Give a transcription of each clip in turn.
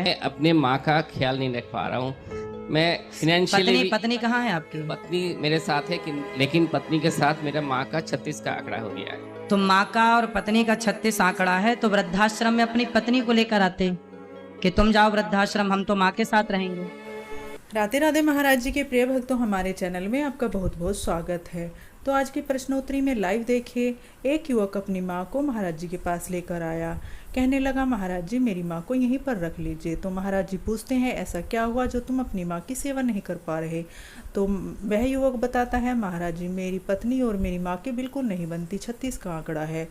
मैं अपने माँ का ख्याल नहीं रख पा रहा हूँ। मैं फाइनेंशियली पत्नी कहाँ है आपकी? पत्नी मेरे साथ है लेकिन पत्नी के साथ मेरा माँ का 36 का आंकड़ा हो गया है। तो माँ का और पत्नी का 36 आंकड़ा है, तो वृद्धाश्रम में अपनी पत्नी को लेकर आते कि तुम जाओ वृद्धाश्रम, हम तो माँ के साथ रहेंगे। राधे राधे महाराज जी के प्रिय भक्तों, हमारे चैनल में आपका बहुत बहुत स्वागत है। तो आज की प्रश्नोत्तरी में लाइव देखिए, एक युवक अपनी माँ को महाराज जी के पास लेकर आया। कहने लगा, महाराज जी मेरी माँ को यहीं पर रख लीजिए। तो महाराज जी पूछते हैं, ऐसा क्या हुआ जो तुम अपनी माँ की सेवा नहीं कर पा रहे? तो वह युवक बताता है, महाराज जी मेरी पत्नी और मेरी माँ के बिल्कुल नहीं बनती, 36 का आंकड़ा है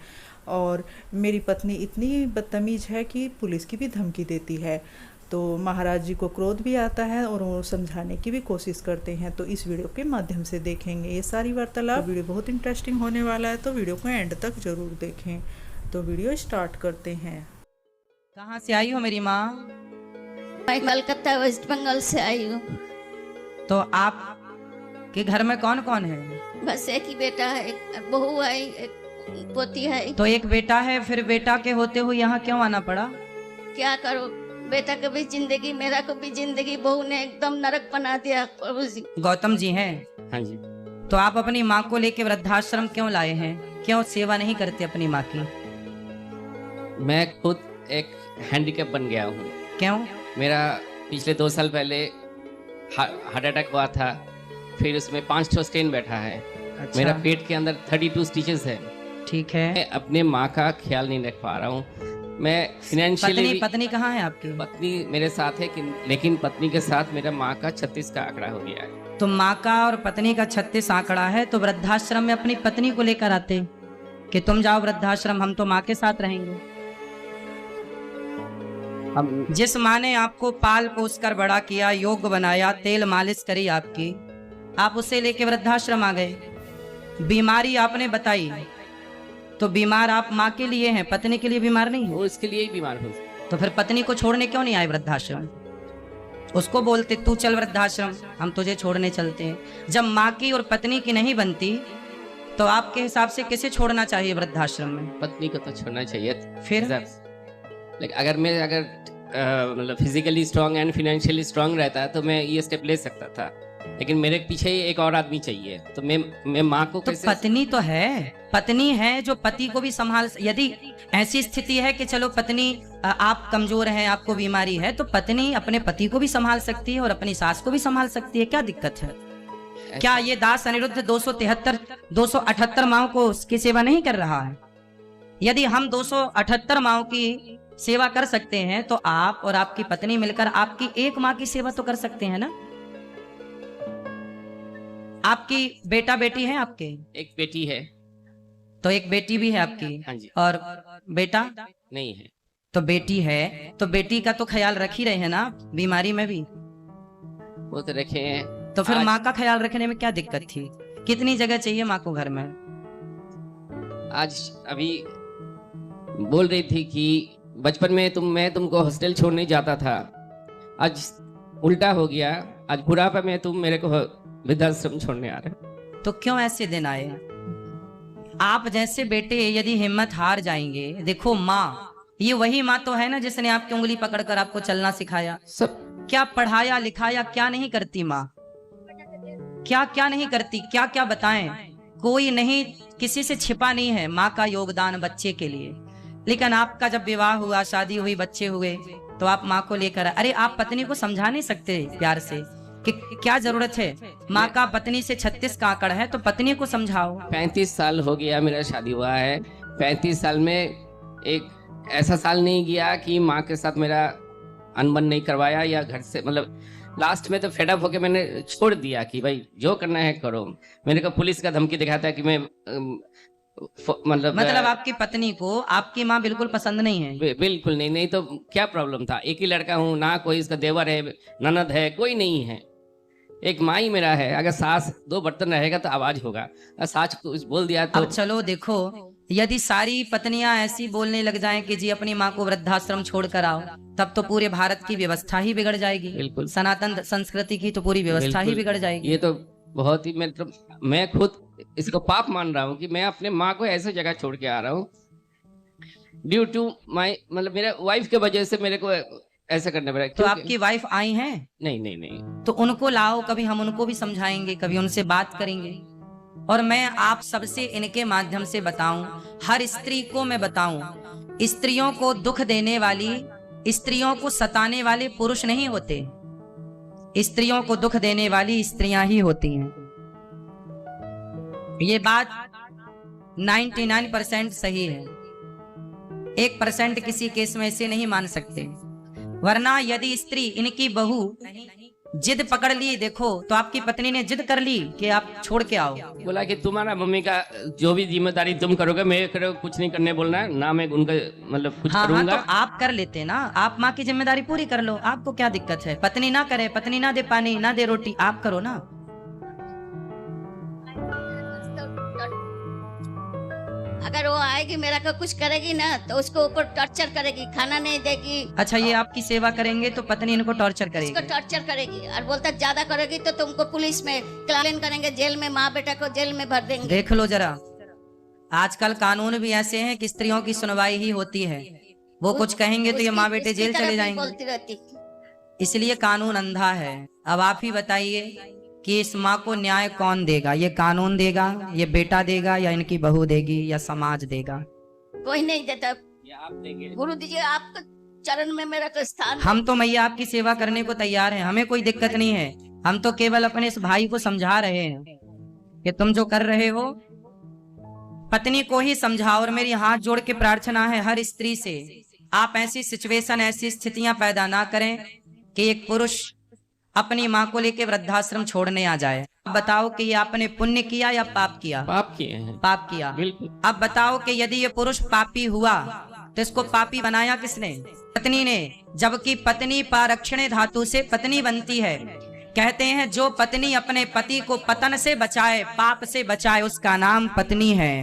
और मेरी पत्नी इतनी बदतमीज है कि पुलिस की भी धमकी देती है। तो महाराज जी को क्रोध भी आता है और वो समझाने की भी कोशिश करते हैं। तो इस वीडियो के माध्यम से देखेंगे ये सारी वार्तालाप। वीडियो बहुत इंटरेस्टिंग होने वाला है, तो वीडियो को एंड तक जरूर देखें। तो वीडियो स्टार्ट करते हैं। कहाँ से आई हो मेरी माँ? मैं कलकत्ता वेस्ट बंगाल से आई हूँ। तो आप के घर में कौन कौन है? बस एक ही बेटा है, एक बहू है, एक पोती है। तो एक बेटा है, फिर बेटा के होते हुए यहाँ क्यों आना पड़ा? क्या करो, बेटा को भी जिंदगी, मेरा को भी जिंदगी, बहू ने एकदम नरक बना दिया प्रभु जी। गौतम जी हैं? हाँ जी। तो आप अपनी माँ को लेके वृद्धाश्रम क्यों लाए हैं? क्यों सेवा नहीं करते अपनी माँ की? मैं खुद एक हैंडीकैप बन गया हूँ। क्यों? मेरा पिछले 2 साल पहले हार्ट अटैक हुआ था, फिर उसमें 5 स्टेन बैठा है। अच्छा। मेरा पेट के अंदर 32 स्टिचेस है। ठीक है। मैं अपने माँ का ख्याल नहीं रख पा रहा हूँ। मैं फाइनेंशियली पत्नी कहाँ है आपकी? पत्नी मेरे साथ है लेकिन पत्नी के साथ मेरा माँ का 36 का आंकड़ा हो गया है। तो माँ का और पत्नी का 36 आंकड़ा है, तो वृद्धाश्रम में अपनी पत्नी को लेकर आते कि तुम जाओ वृद्धाश्रम, हम तो माँ के साथ रहेंगे। जिस माँ ने आपको पाल पोस कर बड़ा किया, योग्य बनाया, तेल मालिश करी आपकी, आप उसे लेके वृद्धाश्रम आ गए। बीमारी आपने बताई, तो बीमार आप माँ के लिए हैं, पत्नी के लिए बीमार नहीं है। वो इसके लिए ही बीमार हो। तो फिर पत्नी को छोड़ने क्यों नहीं आए वृद्धाश्रम? उसको बोलते तू चल वृद्धाश्रम, हम तुझे छोड़ने चलते हैं। जब माँ की और पत्नी की नहीं बनती, तो आपके हिसाब से किसे छोड़ना चाहिए वृद्धाश्रम में? पत्नी को तो छोड़ना चाहिए। फिर लेकिन अगर मतलब physically strong and financially strong रहता तो मैं ये स्टेप ले सकता था, लेकिन मेरे पीछे एक और आदमी चाहिए। तो मैं माँ को तो कैसे? पत्नी तो है, पत्नी है जो पति को भी संभाल। यदि ऐसी स्थिति है कि चलो पत्नी आप कमजोर हैं, आपको बीमारी है, तो पत्नी अपने पति को भी संभाल सकती है और अपनी सास को भी संभाल सकती है। क्या दिक्कत है? क्या ये दास अनिरुद्ध 278 माओं को उसकी सेवा नहीं कर रहा है? यदि हम 278 माओं की सेवा कर सकते हैं, तो आप और आपकी पत्नी मिलकर आपकी एक माँ की सेवा तो कर सकते हैं ना? आपकी बेटा बेटी है आपके? एक बेटी है। तो एक बेटी भी है आपकी? हाँ जी। और बेटा नहीं है। तो बेटी है, तो बेटी का तो ख्याल रख ही रहे हैं ना बीमारी में भी? वो तो रखे हैं। तो फिर माँ का ख्याल रखने में क्या दिक्कत थी? कितनी जगह चाहिए माँ को घर में? आज अभी बोल रही थी कि बचपन में मैं तुमको हॉस्टल छोड़ने जाता था, आज उल्टा हो गया। आज बुढ़ापा में तुम मेरे को वृद्धाश्रम छोड़ने आ रहे। तो क्यों ऐसे दिन आए? आप जैसे बेटे यदि हिम्मत हार जाएंगे, देखो माँ, ये वही माँ तो है ना जिसने आपकी उंगली पकड़कर आपको चलना सिखाया, सब क्या पढ़ाया लिखाया, क्या नहीं करती माँ? क्या क्या नहीं करती, क्या क्या बताएं? कोई नहीं, किसी से छिपा नहीं है माँ का योगदान बच्चे के लिए। लेकिन आपका जब विवाह हुआ, शादी हुई, बच्चे हुए, तो आप माँ को लेकर, अरे आप पत्नी को समझा नहीं सकते प्यार से कि क्या जरूरत है? माँ का पत्नी से 36 का आंकड़ा है, तो पत्नी को समझाओ। 35 साल हो गया मेरा शादी हुआ है। 35 साल में एक ऐसा साल नहीं गया कि माँ के साथ मेरा अनबन नहीं करवाया, या घर से मतलब लास्ट में तो फेडअप होके मैंने छोड़ दिया कि भाई जो करना है करो। मेरे को पुलिस का धमकी दिखाता है कि मैं मतलब आपकी पत्नी को आपकी माँ बिल्कुल पसंद नहीं है? बिल्कुल नहीं तो क्या प्रॉब्लम था? एक ही लड़का हूँ ना, कोई इसका देवर है, ननद है, कोई नहीं है, एक माँ ही मेरा है। अगर सास 2 बर्तन रहेगा तो आवाज होगा, सास कुछ बोल दिया तो। अब चलो देखो, यदि सारी पत्नियां ऐसी बोलने लग जाएं कि जी अपनी माँ को वृद्धाश्रम छोड़ कर आओ, तब तो पूरे भारत की व्यवस्था ही बिगड़ जाएगी। बिल्कुल। सनातन संस्कृति की तो पूरी व्यवस्था ही बिगड़ जाएगी। ये तो बहुत ही मतलब मैं खुद इसको पाप मान रहा हूँ कि मैं अपने माँ को ऐसे जगह छोड़ के आ रहा हूँ ड्यू टू माई, मतलब मेरे वाइफ के वजह से मेरे को ऐसा करना पड़ेगा। तो क्योंकि- आपकी वाइफ आई हैं, नहीं नहीं नहीं, तो उनको लाओ, कभी हम उनको भी समझाएंगे, कभी उनसे बात करेंगे। और मैं आप सबसे इनके माध्यम से बताऊं, हर स्त्री को मैं बताऊं, स्त्रियों को दुख देने वाली, स्त्रियों को सताने वाले पुरुष नहीं होते, स्त्रियों को दुख देने वाली स्त्रियां ही होती हैं। ये बात 99% सही है, 1% किसी केस में ऐसे नहीं मान सकते। वरना यदि स्त्री, इनकी बहू जिद पकड़ ली, देखो तो आपकी पत्नी ने जिद कर ली कि आप छोड़ के आओ, बोला कि तुम्हारा मम्मी का जो भी जिम्मेदारी तुम करोगे, मैं कुछ नहीं करने बोलना है ना, मैं उनका मतलब कुछ हाँ करूंगा। तो आप कर लेते ना, आप माँ की जिम्मेदारी पूरी कर लो, आपको क्या दिक्कत है? पत्नी ना करे, पत्नी ना दे पानी, ना दे रोटी, आप करो ना। अगर वो आएगी मेरा को कुछ करेगी ना तो उसको ऊपर टॉर्चर करेगी, खाना नहीं देगी, अच्छा, ये आपकी सेवा करेंगे तो पत्नी इनको टॉर्चर उसको करेगी। टॉर्चर करेगी और बोलता ज्यादा करेगी तो तुमको पुलिस में क्लेम करेंगे, जेल में, माँ बेटा को जेल में भर देंगे। देख लो जरा, आजकल कानून भी ऐसे हैं कि स्त्रियों की सुनवाई ही होती है, वो कुछ कहेंगे तो ये माँ बेटे उसकी जेल तरफ चले भी जाएंगे। बोलती रहती। इसलिए कानून अंधा है। अब आप ही बताइए कि इस माँ को न्याय कौन देगा? ये कानून देगा, ये बेटा देगा, या इनकी बहू देगी, या समाज देगा? कोई नहीं देता। ये आप देंगे। गुरु जी आपके चरण में मेरा तो स्थान है। हम तो मैया आपकी सेवा करने को तैयार हैं, हमें कोई दिक्कत नहीं है। हम तो केवल अपने इस भाई को समझा रहे हैं कि तुम जो कर रहे हो पत्नी को ही समझाओ। और मेरी हाथ जोड़ के प्रार्थना है हर स्त्री से, आप ऐसी सिचुएशन, ऐसी स्थितियां पैदा ना करें कि एक पुरुष अपनी माँ को लेके वृद्धाश्रम छोड़ने आ जाए। अब बताओ कि ये आपने पुण्य किया या पाप किया? पाप किए हैं। पाप किया। बिल्कुल। अब बताओ कि यदि ये पुरुष पापी हुआ तो इसको पापी बनाया किसने? पत्नी ने। जबकि पत्नी पारक्षणे धातु से पत्नी बनती है। कहते हैं जो पत्नी अपने पति को पतन से बचाए, पाप से बचाए, उसका नाम पत्नी है।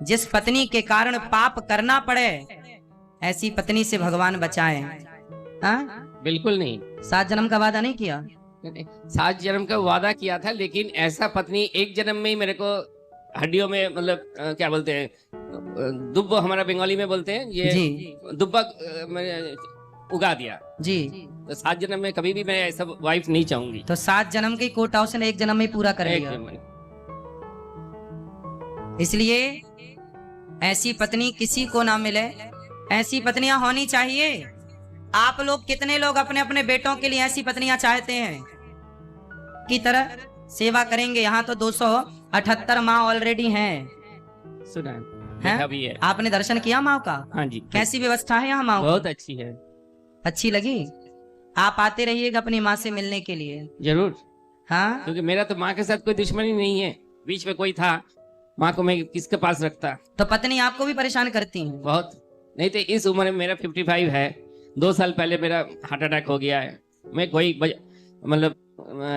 जिस पत्नी के कारण पाप करना पड़े, ऐसी पत्नी से भगवान बचाए। हाँ? बिल्कुल नहीं। 7 जन्म का वादा नहीं किया? 7 जन्म का वादा किया था, लेकिन ऐसा पत्नी एक जन्म में ही मेरे को हड्डियों में, मतलब क्या बोलते हैं, दुब्ब हमारा बंगाली में बोलते हैं, ये जी। दुब्बा मैंने उगा दिया। जी। तो 7 जन्म में कभी भी मैं ऐसा वाइफ नहीं चाहूंगी। तो 7 जन्म की कोटा उसने 1 जन्म में पूरा कर एक लिया। जन्म में। इसलिए ऐसी पत्नी किसी को ना मिले, ऐसी पत्नियां होनी चाहिए। आप लोग कितने लोग अपने अपने बेटों के लिए ऐसी पत्नियां चाहते हैं की तरह सेवा करेंगे? यहाँ तो 278 माँ ऑलरेडी हैं। सुना है, हैं? देखा भी है। आपने दर्शन किया माँ का? हाँ जी। कैसी व्यवस्था है यहाँ माँ? बहुत अच्छी है। अच्छी लगी? आप आते रहिएगा अपनी माँ से मिलने के लिए। जरूर, हाँ, क्योंकि मेरा तो माँ के साथ कोई दुश्मनी नहीं है। बीच में कोई था, माँ को मैं किसके पास रखता? तो पत्नी आपको भी परेशान करती है? बहुत। नहीं तो इस उम्र में, मेरा 55 है, 2 साल पहले मेरा हार्ट अटैक हो गया है। मैं कोई मतलब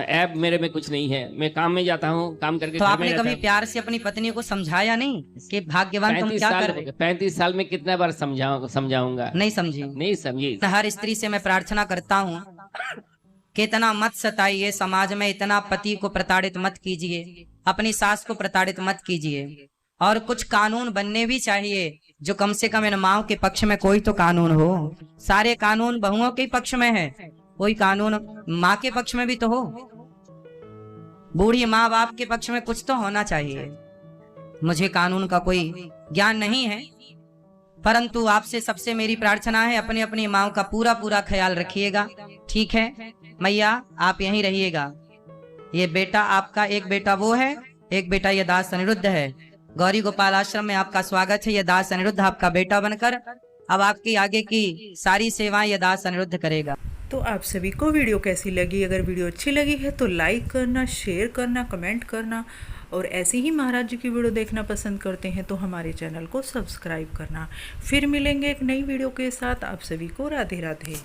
ऐप मेरे में कुछ नहीं है। मैं काम में जाता हूँ, काम करके तो घर में आपने रहता कभी हूँ। प्यार से अपनी पत्नी को समझाया नहीं कि भाग्यवान तुम 35 क्या साल कर हो रहे? गए। 35 साल में कितना बार समझाऊंगा? नहीं समझी? नहीं समझी। हर स्त्री से मैं प्रार्थना करता हूँ कि इतना मत सताइए, समाज में इतना पति को प्रताड़ित मत कीजिए, अपनी सास को प्रताड़ित मत कीजिए। और कुछ कानून बनने भी चाहिए जो कम से कम इन माओ के पक्ष में कोई तो कानून हो। सारे कानून बहुओं के पक्ष में है, कोई कानून माँ के पक्ष में भी तो हो। बूढ़ी माँ बाप के पक्ष में कुछ तो होना चाहिए। मुझे कानून का कोई ज्ञान नहीं है, परंतु आपसे सबसे मेरी प्रार्थना है, अपनी अपनी माँ का पूरा पूरा ख्याल रखिएगा। ठीक है मैया, आप यहीं रहिएगा। ये बेटा आपका, एक बेटा वो है, एक बेटा ये दास अनिरुद्ध है। गौरी गोपाल आश्रम में आपका स्वागत है। ये दास अनिरुद्ध आपका बेटा बनकर अब आपकी आगे की सारी सेवाएं ये दास अनिरुद्ध करेगा। तो आप सभी को वीडियो कैसी लगी? अगर वीडियो अच्छी लगी है तो लाइक करना, शेयर करना, कमेंट करना, और ऐसे ही महाराज जी की वीडियो देखना पसंद करते हैं तो हमारे चैनल को सब्सक्राइब करना। फिर मिलेंगे एक नई वीडियो के साथ। आप सभी को राधे राधे।